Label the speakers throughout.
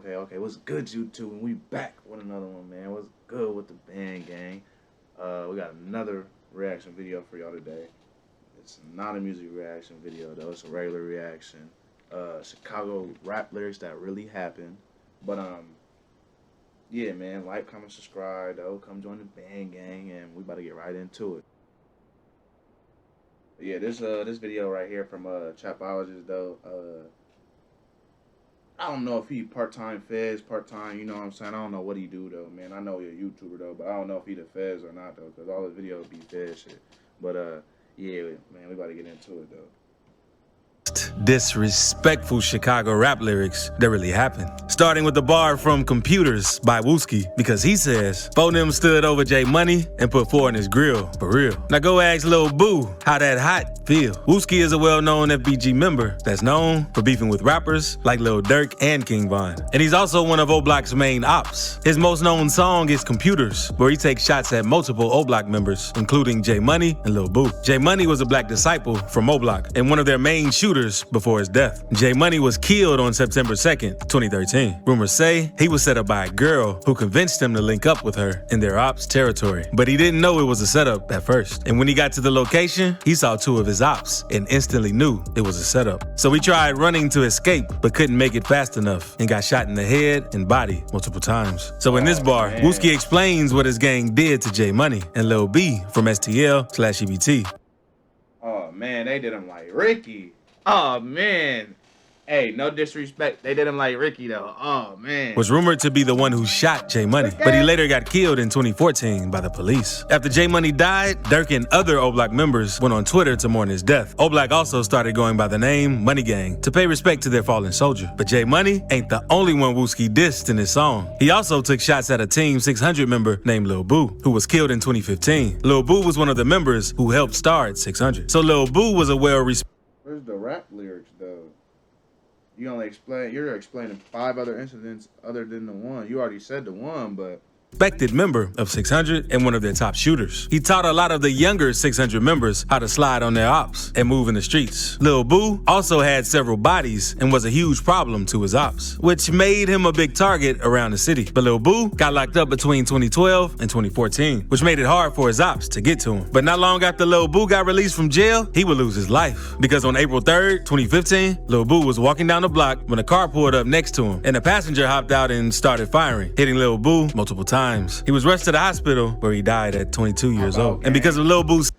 Speaker 1: Okay. What's good, YouTube? And we back with another one, man. What's good with the band gang? We got another reaction video for y'all today. It's not a music reaction video, though. It's a regular reaction. Chicago rap lyrics that really happened. But, yeah, man. Like, comment, subscribe, though. Come join the band gang, and we about to get right into it. But yeah, this video right here from Chapologist, though. I don't know if he part-time feds, part-time, you know what I'm saying? I don't know what he do, though, man. I know he a YouTuber, though, but I don't know if he the feds or not, though, because all his videos be fed shit. But, yeah, man, we about to get into it, though.
Speaker 2: Disrespectful Chicago rap lyrics that really happened. Starting with the bar from Computers by Wooski, because he says, "Four them stood over J Money and put four in his grill, for real." Now go ask Lil Boo how that hot feel. Wooski is a well-known FBG member that's known for beefing with rappers like Lil Durk and King Von. And he's also one of O-Block's main ops. His most known song is Computers, where he takes shots at multiple O-Block members, including J Money and Lil Boo. J Money was a black disciple from O-Block and one of their main shooters before his death. J Money was killed on September 2nd, 2013. Rumors say he was set up by a girl who convinced him to link up with her in their ops territory. But he didn't know it was a setup at first. And when he got to the location, he saw two of his ops and instantly knew it was a setup. So he tried running to escape, but couldn't make it fast enough and got shot in the head and body multiple times. So in this bar, Wooski explains what his gang did to J Money and Lil B from STL/EBT.
Speaker 1: Oh, man, they did him like Ricky. Oh, man. Hey, no disrespect. They did him like Ricky, though. Oh, man.
Speaker 2: Was rumored to be the one who shot J Money, but he later got killed in 2014 by the police. After J Money died, Durk and other O-Block members went on Twitter to mourn his death. O-Block also started going by the name Money Gang to pay respect to their fallen soldier. But J Money ain't the only one Wooski dissed in his song. He also took shots at a Team 600 member named Lil Boo, who was killed in 2015. Lil Boo was one of the members who helped start 600. So Lil Boo was a well-respected.
Speaker 1: Where's the rap lyrics, though? You're explaining 5 other incidents other than the one. You already said the one, but...
Speaker 2: respected member of 600 and one of their top shooters. He taught a lot of the younger 600 members how to slide on their ops and move in the streets. Lil Boo also had several bodies and was a huge problem to his ops, which made him a big target around the city. But Lil Boo got locked up between 2012 and 2014, which made it hard for his ops to get to him. But not long after Lil Boo got released from jail, he would lose his life. Because on April 3rd, 2015, Lil Boo was walking down the block when a car pulled up next to him, and a passenger hopped out and started firing, hitting Lil Boo multiple times. He was rushed to the hospital where he died at 22 years old. And because of Lil Boo's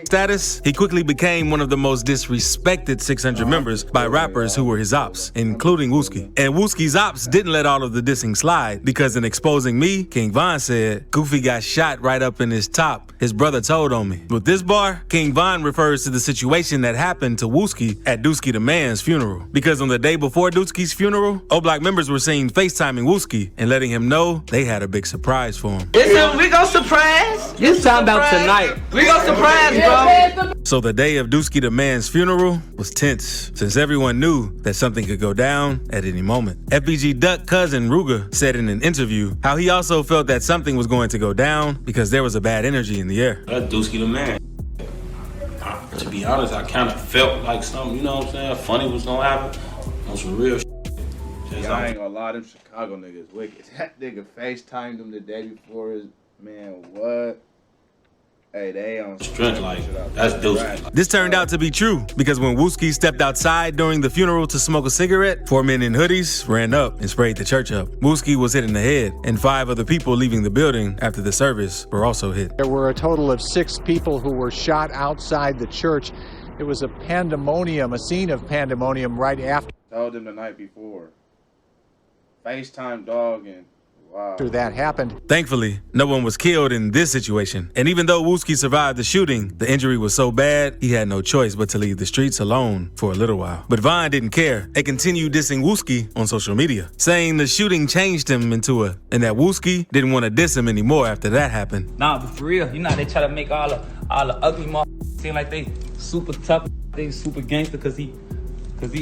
Speaker 2: status, he quickly became one of the most disrespected 600 members by rappers who were his ops, including Wooski. And Wooski's ops didn't let all of the dissing slide, because in exposing me, King Von said, "Goofy got shot right up in his top. His brother told on me." With this bar, King Von refers to the situation that happened to Wooski at Dooski the Man's funeral. Because on the day before Dooski's funeral, O-Block members were seen FaceTiming Wooski and letting him know they had a big surprise for him.
Speaker 3: We gon' surprise. You talking about tonight. We gon' surprise, bro.
Speaker 2: So the day of Dooski the Man's funeral was tense, since everyone knew that something could go down at any moment. FBG Duck cousin Ruger said in an interview how he also felt that something was going to go down because there was a bad energy in the air.
Speaker 4: That's Dooski the Man. To be honest, I kind of felt like something, you know what I'm saying, funny was gonna happen. On some real shit.
Speaker 1: Yeah, I ain't gonna lie, them Chicago niggas wicked. That nigga FaceTimed him the day before his... Man, what? Hey, they on
Speaker 4: strength, like, that's Dooski.
Speaker 2: This turned out to be true, because when Wooski stepped outside during the funeral to smoke a cigarette, 4 men in hoodies ran up and sprayed the church up. Wooski was hit in the head, and 5 other people leaving the building after the service were also hit.
Speaker 5: There were a total of 6 people who were shot outside the church. It was a pandemonium, a scene of pandemonium right after.
Speaker 1: Told him the night before. FaceTime dog and... Wow.
Speaker 5: After that happened.
Speaker 2: Thankfully, no one was killed in this situation. And even though Wooski survived the shooting, the injury was so bad, he had no choice but to leave the streets alone for a little while. But Von didn't care and continued dissing Wooski on social media, saying the shooting changed him into and that Wooski didn't want to diss him anymore after that happened.
Speaker 3: Nah, but for real, you know, they try to make all the ugly motherfuckers seem like they super tough, they super gangster cause he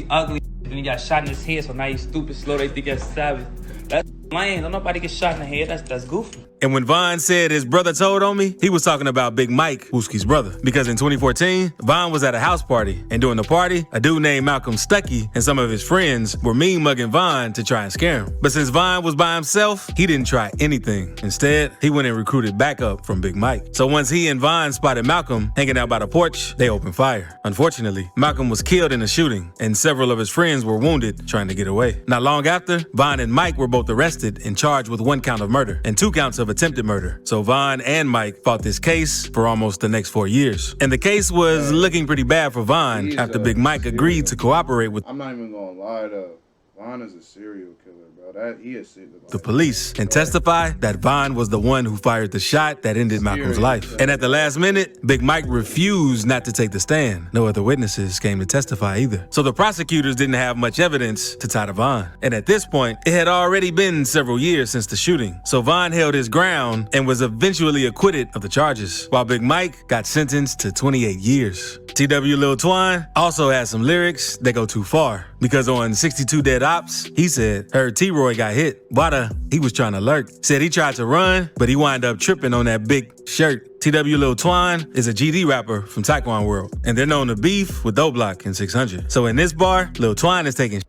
Speaker 3: ugly. Then he got shot in his head, so now he's stupid slow, they think that's savage. That's lame. Don't nobody get shot in the head. That's goofy.
Speaker 2: And when Von said his brother told on me, he was talking about Big Mike, Wooski's brother. Because in 2014, Von was at a house party, and during the party, a dude named Malcolm Stuckey and some of his friends were mean mugging Von to try and scare him. But since Von was by himself, he didn't try anything. Instead, he went and recruited backup from Big Mike. So once he and Von spotted Malcolm hanging out by the porch, they opened fire. Unfortunately, Malcolm was killed in the shooting, and several of his friends were wounded trying to get away. Not long after, Von and Mike were both arrested and charged with 1 count of murder and 2 counts of attempted murder. So Von and Mike fought this case for almost the next 4 years. And the case was looking pretty bad for Von after Big Mike agreed to cooperate with
Speaker 1: I'm not even gonna lie though. Von is a serial killer, bro. He is
Speaker 2: the police and testify that Von was the one who fired the shot that ended Malcolm's life. And at the last minute, Big Mike refused not to take the stand. No other witnesses came to testify either. So the prosecutors didn't have much evidence to tie to Von. And at this point, it had already been several years since the shooting. So Von held his ground and was eventually acquitted of the charges, while Big Mike got sentenced to 28 years. TW Lil Twine also has some lyrics that go too far, because on 62 Dead Ops, he said, heard T-Roy got hit. Wada, he was trying to lurk. Said he tried to run, but he wound up tripping on that big shirt. TW Lil Twine is a GD rapper from Taekwondo World, and they're known to beef with Block and 600. So in this bar, Lil Twine is taking.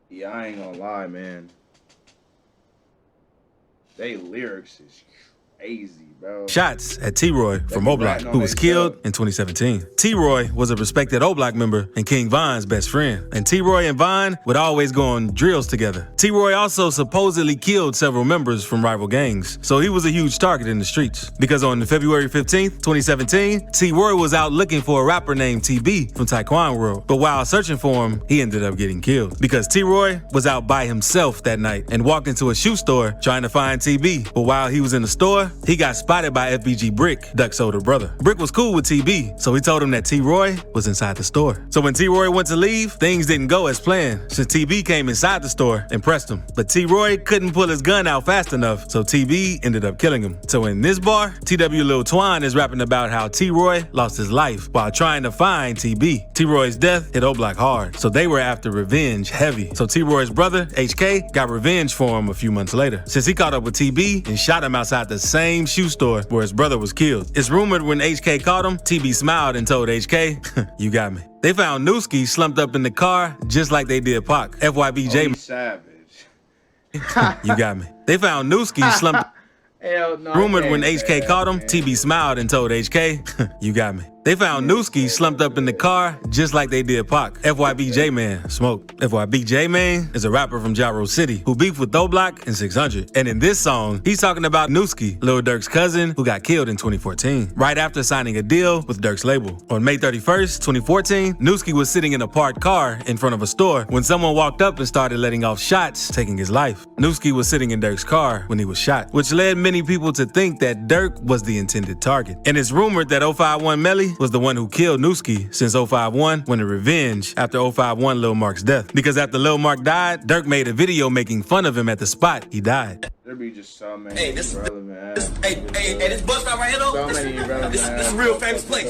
Speaker 1: Yeah, I ain't gonna lie, man. They lyrics is crazy, bro.
Speaker 2: Shots at T-Roy from O-Block, who was killed in 2017. T-Roy was a respected O-Block member and King Von's best friend. And T-Roy and Von would always go on drills together. T-Roy also supposedly killed several members from rival gangs, so he was a huge target in the streets. Because on February 15th, 2017, T-Roy was out looking for a rapper named TB from Taekwondo World. But while searching for him, he ended up getting killed. Because T-Roy was out by himself that night and walked into a shoe store trying to find TB. But while he was in the store, he got spotted by FBG Brick, Duck's older brother. Brick was cool with TB, so he told him that T-Roy was inside the store. So when T-Roy went to leave, things didn't go as planned, since TB came inside the store and pressed him. But T-Roy couldn't pull his gun out fast enough, so TB ended up killing him. So in this bar, TW Lil Twine is rapping about how T-Roy lost his life while trying to find TB. T-Roy's death hit O-Block hard, so they were after revenge heavy. So T-Roy's brother, HK, got revenge for him a few months later, since he caught up with TB and shot him outside the same shoe store where his brother was killed. It's rumored when HK caught him, TB smiled and told HK, you got me. They found Newski slumped up in the car just like they did Pac. FYBJ.
Speaker 1: Savage.
Speaker 2: You got me. They found Newski slumped.
Speaker 1: Hell no,
Speaker 2: rumored when HK caught him, TB smiled and told HK, you got me. They found Newski slumped up in the car just like they did Pac. FYBJ Man, smoke. FYBJ Man is a rapper from Gyro City who beefed with Block and 600. And in this song, he's talking about Newski, Lil Durk's cousin who got killed in 2014, right after signing a deal with Durk's label. On May 31st, 2014, Newski was sitting in a parked car in front of a store when someone walked up and started letting off shots, taking his life. Newski was sitting in Durk's car when he was shot, which led many people to think that Durk was the intended target. And it's rumored that 051 Melly was the one who killed Newski, since 051 wanted revenge after 051 Lil Mark's death. Because after Lil Mark died, Durk made a video making fun of him at the spot he died.
Speaker 1: There be just so many
Speaker 6: this
Speaker 1: this
Speaker 6: bus stop right here though.
Speaker 1: So many relevant
Speaker 6: This a real famous place.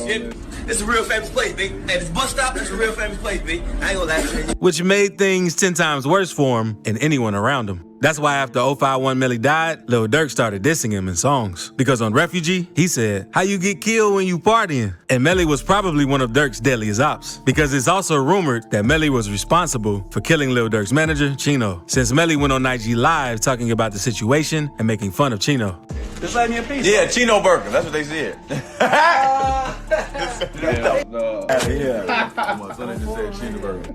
Speaker 6: This is a real famous place, big. Hey, this bus stop, that's a real famous place, big. I ain't gonna lie to you.
Speaker 2: Which made things 10 times worse for him and anyone around him. That's why after 051 Melly died, Lil Durk started dissing him in songs. Because on Refugee, he said, how you get killed when you partying? And Melly was probably one of Durk's deadliest ops. Because it's also rumored that Melly was responsible for killing Lil Durk's manager, Chino, since Melly went on IG Live talking about the situation and making fun of Chino.
Speaker 6: Just let me a piece.
Speaker 7: Yeah, Chino Burger. That's what they said.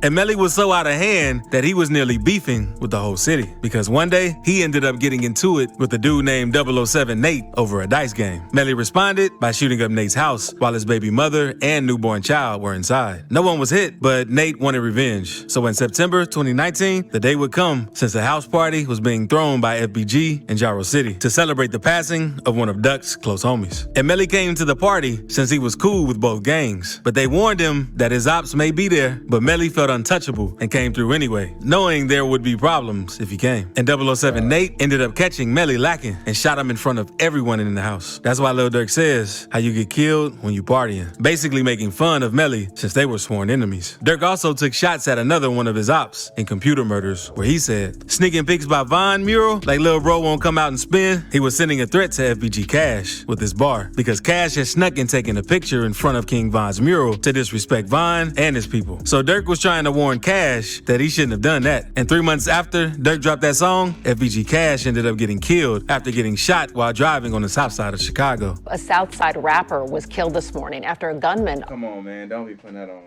Speaker 2: And Melly was so out of hand that he was nearly beefing with the whole city. Because one day, he ended up getting into it with a dude named 007 Nate over a dice game. Melly responded by shooting up Nate's house while his baby mother and newborn child were inside. No one was hit, but Nate wanted revenge. So in September 2019, the day would come since the house party was being thrown by FBG in Gyro City to celebrate the passing of one of Duck's close homies. And Melly came to the party since he was cool with both both gangs. But they warned him that his ops may be there, but Melly felt untouchable and came through anyway, knowing there would be problems if he came. And 007 Nate ended up catching Melly Lackin and shot him in front of everyone in the house. That's why Lil Durk says, how you get killed when you partying, basically making fun of Melly since they were sworn enemies. Durk also took shots at another one of his ops in Computer Murders, where he said, sneaking pics by Von mural, like Lil Bro won't come out and spin. He was sending a threat to FBG Cash with his bar, because Cash had snuck and taken a picture in front of King Von's mural to disrespect Von and his people. So Durk was trying to warn Cash that he shouldn't have done that. And 3 months after Durk dropped that song, FBG Cash ended up getting killed after getting shot while driving on the south side of Chicago.
Speaker 8: A South Side rapper was killed this morning after a gunman
Speaker 1: Come on, man. Don't be putting that on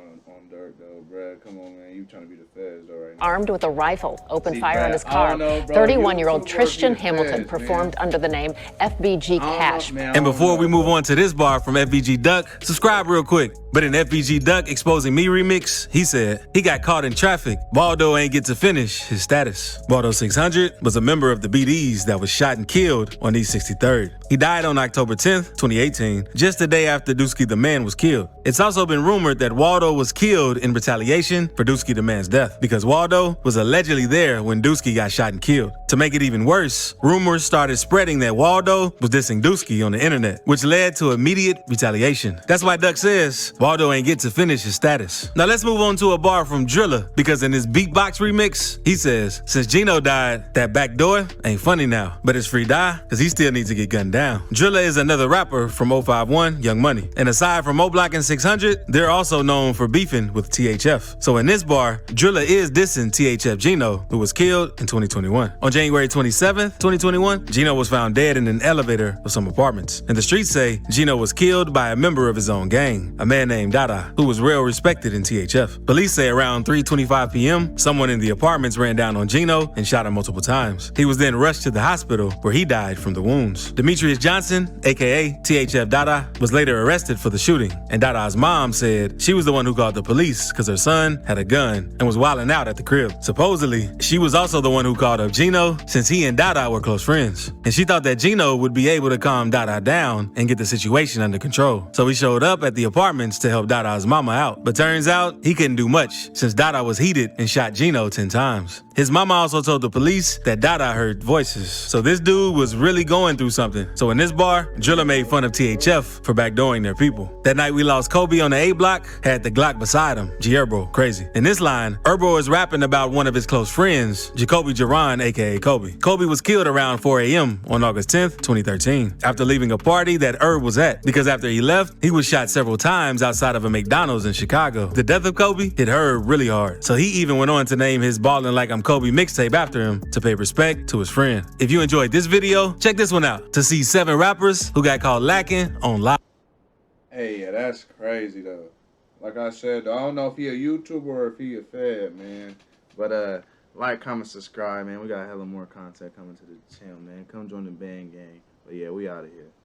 Speaker 1: Durk, though, bruh. Come on, man. You trying to be the feds, though, right now.
Speaker 8: armed with a rifle opened
Speaker 1: See,
Speaker 8: fire on
Speaker 1: bruh,
Speaker 8: his
Speaker 1: I
Speaker 8: car.
Speaker 1: don't know, bro.
Speaker 8: 31-year-old
Speaker 1: You
Speaker 8: Tristan
Speaker 1: be the
Speaker 8: Hamilton
Speaker 1: feds,
Speaker 8: performed
Speaker 1: man.
Speaker 8: under the name FBG Cash.
Speaker 2: And before we move on to this bar from FBG Duck, subscribe real quick. But in FBG Duck Exposing Me remix, he said he got caught in traffic. Waldo ain't get to finish his status. Waldo 600 was a member of the BDs that was shot and killed on East 63rd. He died on October 10th, 2018, just the day after Dusky the Man was killed. It's also been rumored that Waldo was killed in retaliation for Dusky the Man's death, because Waldo was allegedly there when Dusky got shot and killed. To make it even worse, rumors started spreading that Waldo was dissing Dusky on the internet, which led to immediate retaliation. That's why Duck says Waldo ain't get to finish his status. Now let's move on to a bar from Driller, because in his Beatbox remix, he says, since Gino died, that back door ain't funny now, but it's free die, cause he still needs to get gunned down. Driller is another rapper from 051, Young Money. And aside from O-Block and 600, they're also known for beefing with THF. So in this bar, Driller is dissing THF Gino, who was killed in 2021. On January 27th, 2021, Gino was found dead in an elevator of some apartments. And the streets say Gino was killed by a member of his own gang, a man named Dada, who was real respected in THF. Police say around 3:25 p.m., someone in the apartments ran down on Gino and shot him multiple times. He was then rushed to the hospital where he died from the wounds. Demetrius Johnson, aka THF Dada, was later arrested for the shooting, and Dada's mom said she was the one who called the police because her son had a gun and was wilding out at the crib. Supposedly, she was also the one who called up Gino since he and Dada were close friends, and she thought that Gino would be able to calm Dada down and get the situation under control. So he showed up at the apartments to help Dada's mama out, but turns out he couldn't do much since Dada was heated and shot Gino 10 times. His mama also told the police that Dada heard voices. So this dude was really going through something. So in this bar, Driller made fun of THF for backdooring their people. That night we lost Kobe on the A block, had the Glock beside him, G-Herbo, crazy. In this line, Herbo is rapping about one of his close friends, Jacoby Jaron, aka Kobe. Kobe was killed around 4 a.m. on August 10th, 2013, after leaving a party that Herb was at, because after he left, he was shot several times outside of a McDonald's in Chicago. The death of Kobe hit Herb really hard, so he even went on to name his Ballin' Like I'm Kobe mixtape after him to pay respect to his friend. If you enjoyed this video, check this one out to see 7 rappers who got caught lacking on live.
Speaker 1: Hey, yeah, that's crazy, though. Like I said, I don't know if he a YouTuber or if he a fed, man. But, like, comment, subscribe, man. We got hella more content coming to the channel, man. Come join the band gang. But, yeah, we out of here.